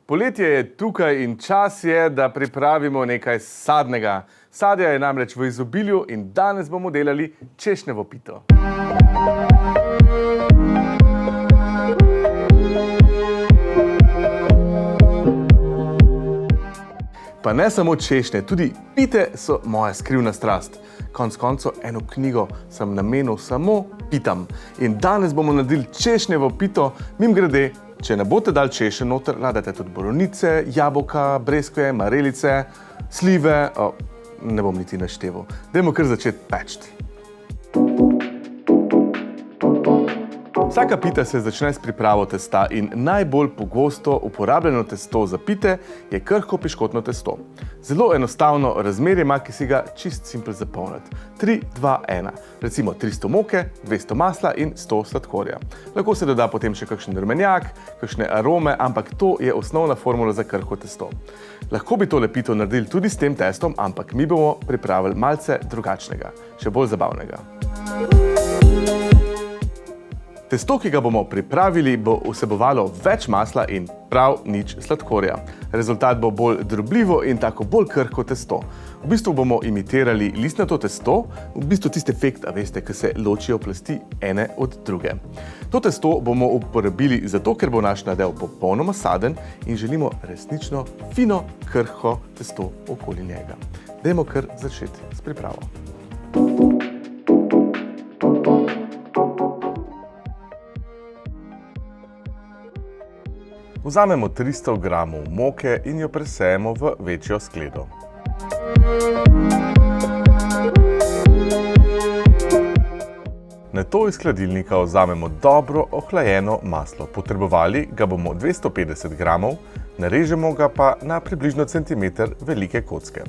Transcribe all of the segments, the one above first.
Poletje je tukaj in čas je, da pripravimo nekaj sadnega. Sadja je namreč v izobilju in danes bomo delali češnjevo pito. Pa ne samo češnje, tudi pite so moja skrivna strast. Konec koncev eno knjigo sem namenil samo pitam. In danes bomo naredili češnjevo pito, mimogrede, če ne boste dali češenj noter, dajte tudi borovnice, jabolka, breskve, marelice, slive, ne bom niti našteval. Dajmo kar začeti peči. Vsaka pita se začne s pripravo testa in najbolj pogosto uporabljeno testo za pite je krhko piškotno testo. Zelo enostavno razmerje ima, ki si ga čist simpel zapolniti. 3, 2, 1. Recimo 300 moke, 200 masla in 100 sladkorja. Lahko se doda potem še kakšen rumenjak, kakšne arome, ampak to je osnovna formula za krhko testo. Lahko bi tole pito naredili tudi s tem testom, ampak mi bomo pripravili malce drugačnega, še bolj zabavnega. Testo, ki ga bomo pripravili, bo vsebovalo več masla in prav nič sladkorja. Rezultat bo bolj drobljivo in tako bolj krhko testo. V bistvu bomo imitirali listnato testo, v bistvu tisti efekt, veste, ki se ločijo plasti ene od druge. To testo bomo uporabili zato, ker bo naš nadev popolnoma saden in želimo resnično fino, krhko testo okoli njega. Dajmo kar začeti s pripravo. Vzamemo 300 gramov moke in jo presejemo v večjo skledo. Nato iz hladilnika vzamemo dobro ohlajeno maslo. Potrebovali ga bomo 250 gramov, narežemo ga pa na približno centimeter velike kocke.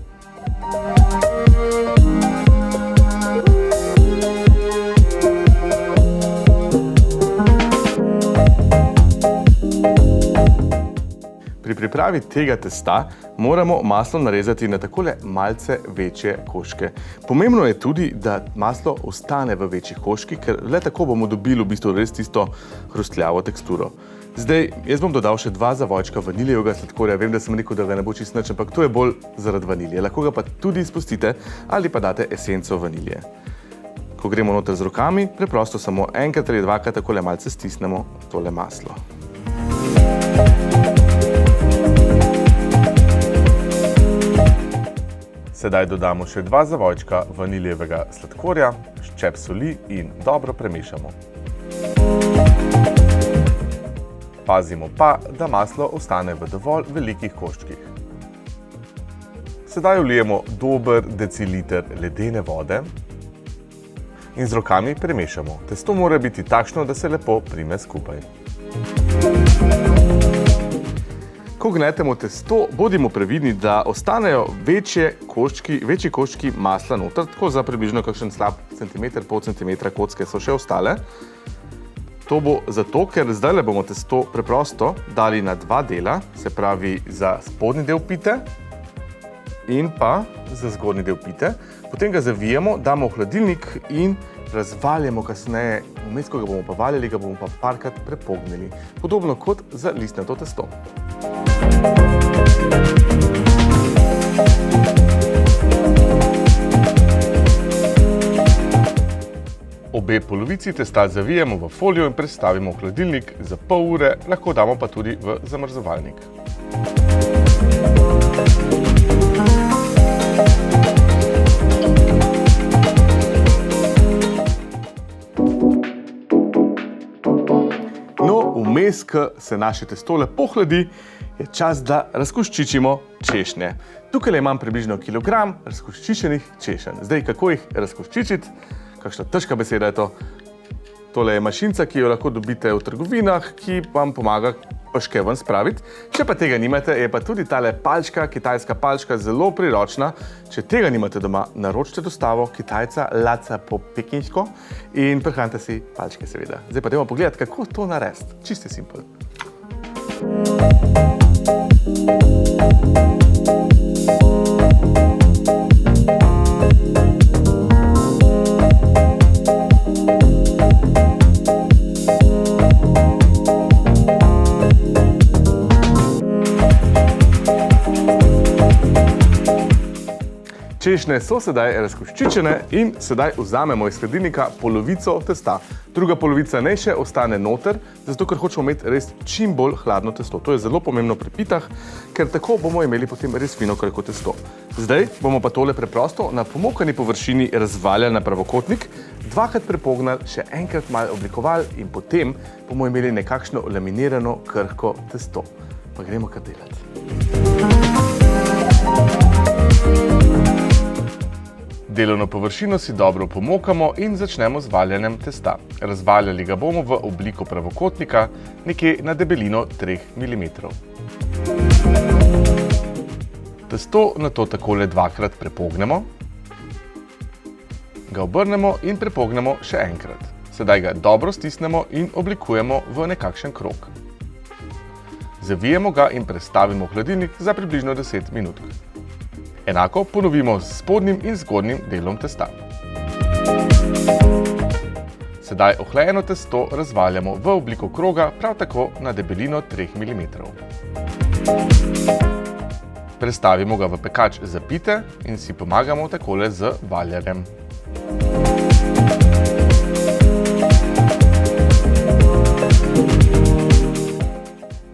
Pri pripravi tega testa moramo maslo narezati na takole malce večje koščke. Pomembno je tudi, da maslo ostane v večjih koščkih, ker le tako bomo dobili v bistvu res tisto hrustljavo teksturo. Zdaj, jaz bom dodal še 2 zavojčka vaniljevega sladkorja. Vem, da sem rekel, da ga ne bo čisto nič, ampak to je bolj zaradi vanilje. Lahko ga pa tudi izpustite ali pa date esenco vanilje. Ko gremo noter z rokami, preprosto samo enkrat ali dvakrat takole malce stisnemo tole maslo. Sedaj dodamo še 2 zavojčka vaniljevega sladkorja, ščep soli in dobro premešamo. Pazimo pa, da maslo ostane v dovolj velikih koščkih. Sedaj vlijemo dober deciliter ledene vode in z rokami premešamo. Testo mora biti takšno, da se lepo prime skupaj. Ko gnetemo testo, bodimo previdni, da ostanejo večji koščki masla noter, tako za približno kakšen slab centimeter, pol centimetra kocke so še ostale. To bo zato, ker zdaj bomo testo preprosto dali na 2 dela, se pravi za spodnji del pite in pa za zgornji del pite. Potem ga zavijemo, damo v hladilnik in razvaljamo kasneje. Vmes, ko ga bomo pa valjali, ga bomo pa parkrat prepognili. Podobno kot za listnato testo. Obe polovici testa zavijemo v folijo in prestavimo v hladilnik za pol ure, lahko damo pa tudi v zamrzovalnik. Vmes, ko se naše testo lepo hladi, je čas, da razkoščičimo češnje. Tukaj imam približno kilogram razkoščičenih češenj. Zdaj, kako jih razkoščičiti? Kakšna težka beseda je to? Tole je mašinca, ki jo lahko dobite v trgovinah, ki vam pomaga peške ven spraviti. Če pa tega nimate, je pa tudi tale palčka, kitajska palčka, zelo priročna. Če tega nimate doma, naročite dostavo Kitajca Laca po pekinško in prihranite si palčke seveda. Zdaj pa dajmo pogledati, kako to narediti. Čisto simpel. Češnje so sedaj razkoščičene in sedaj vzamemo iz hladilnika polovico testa. Druga polovica naj še ostane noter, zato ker hočemo imeti res čim bolj hladno testo. To je zelo pomembno pri pitah, ker tako bomo imeli potem res fino krhko testo. Zdaj bomo pa tole preprosto na pomokani površini razvaljali na pravokotnik, dvakrat prepognali, še enkrat malo oblikovali in potem bomo imeli nekakšno laminirano krhko testo. Pa gremo kar delati. Delovno površino si dobro pomokamo in začnemo z valjanjem testa. Razvaljali ga bomo v obliko pravokotnika, nekje na debelino 3 mm. Testo nato takole dvakrat prepognemo, ga obrnemo in prepognemo še enkrat. Sedaj ga dobro stisnemo in oblikujemo v nekakšen krog. Zavijemo ga in prestavimo v hladilnik za približno 10 minut. Enako ponovimo s spodnjim in zgornjim delom testa. Sedaj ohlajeno testo razvaljamo v obliko kroga, prav tako na debelino 3 mm. Prestavimo ga v pekač za pite in si pomagamo takole z valjarjem.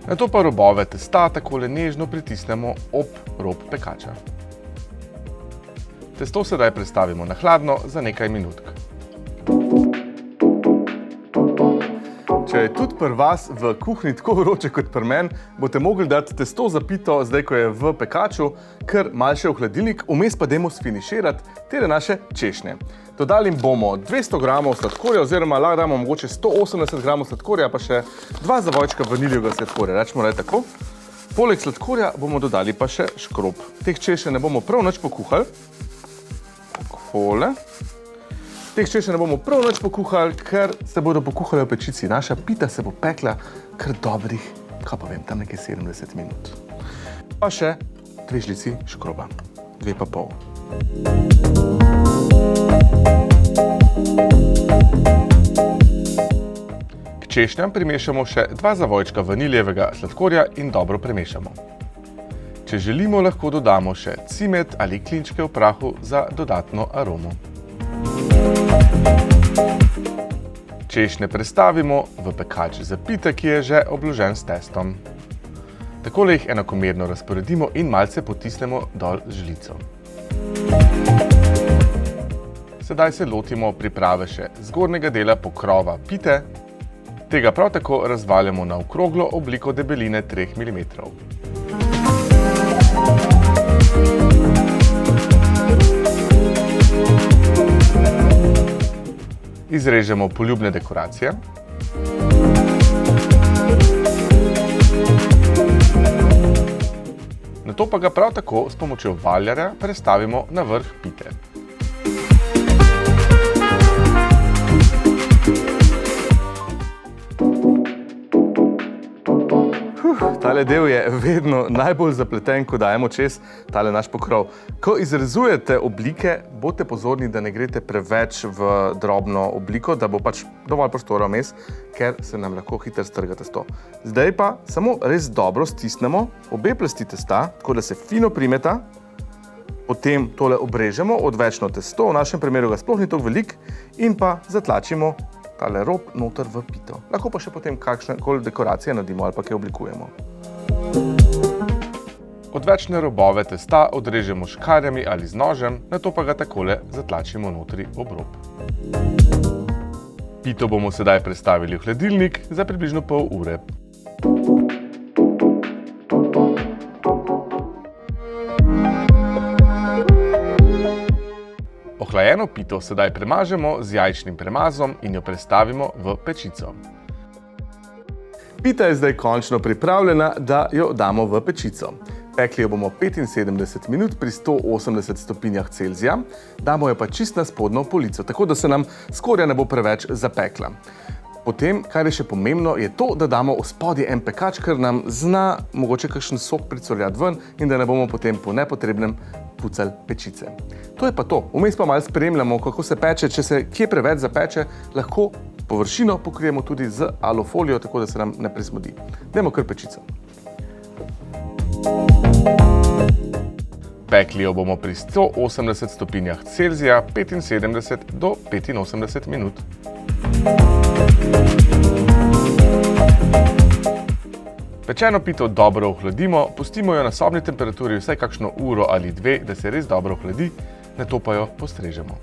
Nato pa robove testa takole nežno pritisnemo ob rob pekača. Testo sedaj prestavimo na hladno za nekaj minutk. Če je tudi pri vas v kuhinji tako vroče kot pri meni, boste mogli dati testo za pito, zdaj ko je v pekaču, kar malo še v hladilnik, vmes pa dajmo sfiniširati te naše češnje. Dodali bomo 200 g sladkorja, oziroma lahko damo mogoče 180 g sladkorja, pa še 2 zavojčka vaniljevega sladkorja, rečemo da je tako. Poleg sladkorja bomo dodali pa še škrob. Teh češenj ne bomo prav nič pokuhali. Teh češenj ne bomo prav nič pokuhali, ker se bodo pokuhali v pečici. Naša pita se bo pekla kar dobrih, kaj pa vem, tam nekaj 70 minut. Pa še 3 žlici škroba, 2,5. K češnjam primešamo še 2 zavojčka vaniljevega sladkorja in dobro premešamo. Če želimo, lahko dodamo še cimet ali klinčke v prahu za dodatno aromo. Češnje prestavimo v pekač za pite, ki je že obložen s testom. Takole jih enakomerno razporedimo in malce potisnemo dol z žlico. Sedaj se lotimo priprave še zgornjega dela pokrova pite. Tega prav tako razvaljamo na okroglo obliko debeline 3 mm. Izrežemo poljubne dekoracije. Nato pa ga prav tako s pomočjo valjarja prestavimo na vrh pite. Tale del je vedno najbolj zapleten, ko dajemo čez tale naš pokrov. Ko izrezujete oblike, bodite pozorni, da ne greste preveč v drobno obliko, da bo pač dovolj prostora vmes, ker se nam lahko hitro strga testo. Zdaj pa samo res dobro stisnemo obe plasti testa, tako da se fino primeta. Potem tole obrežemo, odvečno testo, v našem primeru ga sploh ni toliko veliko, in pa zatlačimo tale rob noter v pito. Lahko pa še potem kakšne koli dekoracije naredimo ali pa kaj oblikujemo. Odvečne robove testa odrežemo s škarjami ali z nožem, nato pa ga takole zatlačimo notri ob rob. Pito bomo sedaj prestavili v hladilnik za približno pol ure. Ohlajeno pito sedaj premažemo z jajčnim premazom in jo prestavimo v pečico. Pita je zdaj končno pripravljena, da jo damo v pečico. Pekli jo bomo 75 minut pri 180 stopinjah Celzija, damo jo pa čist na spodnjo polico, tako da se nam skorja ne bo preveč zapekla. Potem, kar je še pomembno, je to, da damo v spodje en pekač, ker nam zna mogoče kakšen sok pricurljati ven in da ne bomo potem po nepotrebnem pucali pečice. To je pa to. Vmes pa malo spremljamo, kako se peče. Če se kje preveč zapeče, lahko površino pokrijemo tudi z alufolijo, tako da se nam ne presmodi. Dajmo kar pečico. Pekli jo bomo pri 180 stopinjah Celzija 75 do 85 minut. Pečeno pito dobro ohladimo, pustimo jo na sobni temperaturi vsaj kakšno uro ali dve, da se res dobro ohladi, nato pa jo postrežemo.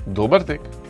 Dober tek!